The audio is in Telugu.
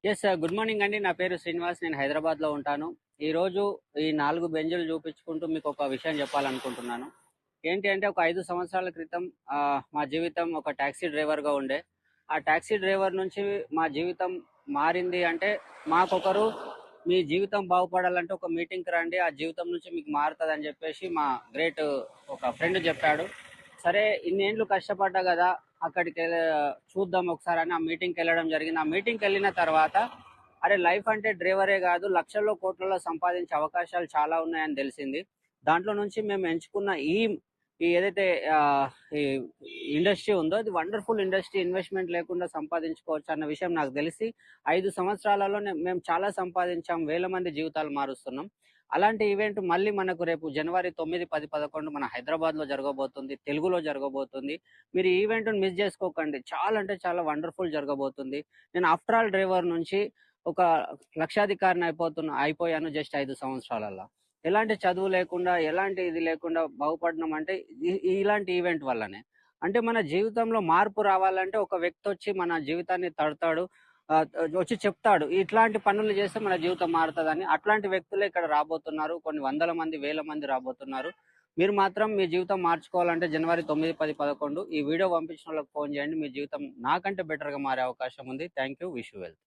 గుడ్ మార్నింగ్ అండి. నా పేరు శ్రీనివాస్. నేను హైదరాబాద్‌లో ఉంటాను. ఈరోజు ఈ 4 బెంజులు చూపించుకుంటూ మీకు ఒక విషయం చెప్పాలనుకుంటున్నాను. ఏంటి అంటే ఒక 5 సంవత్సరాల క్రితం మా జీవితం ఒక టాక్సీ డ్రైవర్‌గా ఉండే. ఆ టాక్సీ డ్రైవర్ నుంచి మా జీవితం మారింది అంటే మాకొకరు మీ జీవితం బాగుపడాలంటే ఒక మీటింగ్‌కి రండి. ఆ జీవితం నుంచి మీకు మారుతదని చెప్పేసి మా గ్రేట్ ఒక ఫ్రెండ్ చెప్పాడు. సరే ఇన్నేండ్లు కష్టపడ్డా గదా! అక్కడికెళ్ళి చూద్దాం ఒకసారని ఆ మీటింగ్‌కెళ్ళడం జరిగింది. ఆ మీటింగ్‌కెళ్ళిన తర్వాత అరే! లైఫ్ అంటే డ్రైవరే గాదు, లక్షల్లో, కోట్లలో సంపాదించే అవకాశాలు చాలా ఉన్నాయని తెలిసింది. దాంట్లో నుంచి మేము ఎంచుకున్న ఈ ఏదైతే ఆహ్, ఈ ఇండస్ట్రీ ఉందో అది వండర్‌ఫుల్ ఇండస్ట్రీ. ఇన్వెస్ట్‌మెంట్ లేకుండా సంపాదించుకోవచ్చు అన్న విషయం నాకు తెలిసి 5 సంవత్సరాలలో మేము చాలా సంపాదించాం. వేల మంది జీవితాలు మారుస్తున్నాం. అలాంటి ఈవెంట్ మళ్ళీ మనకు రేపు జనవరి 9, 10, 11 మన హైదరాబాద్‌లో జరగబోతుంది. తెలుగులో జరగబోతుంది. మీరు ఈ ఈవెంట్‌ని మిస్ చేసుకోకండి. చాలా అంటే చాలా వండర్‌ఫుల్ జరగబోతుంది. నేను ఆఫ్టర్ ఆల్ డ్రైవర్ నుంచి ఒక లక్షాధికారిని అయిపోయాను జస్ట్ 5 సంవత్సరాలల్ల. ఎలాంటి చదువు లేకుండా, ఎలాంటి ఇది లేకుండా బాగుపడినాం అంటే ఇలాంటి ఈవెంట్ వల్లనే. అంటే మన జీవితంలో మార్పు రావాలంటే ఒక వ్యక్తొచ్చి మన జీవితాన్ని తడతాడు. ఆహ్, వచ్చి చెప్తాడు. ఇట్లాంటి పనులు చేస్తే మన జీవితం మారుతదని. అట్లాంటి వ్యక్తులే ఇక్కడ రాబోతున్నారు. కొన్ని వందల మంది, వేల మంది రాబోతున్నారు. మీరు మాత్రం మీ జీవితం మార్చుకోవాలంటే జనవరి 9, 10, 11 ఈ వీడియో పంపించినోళ్ళకి ఫోను చేయండి. మీ జీవితం నాకంటే బెటర్‌గా మారే అవకాశం ఉంది. Thank you. Wish you well.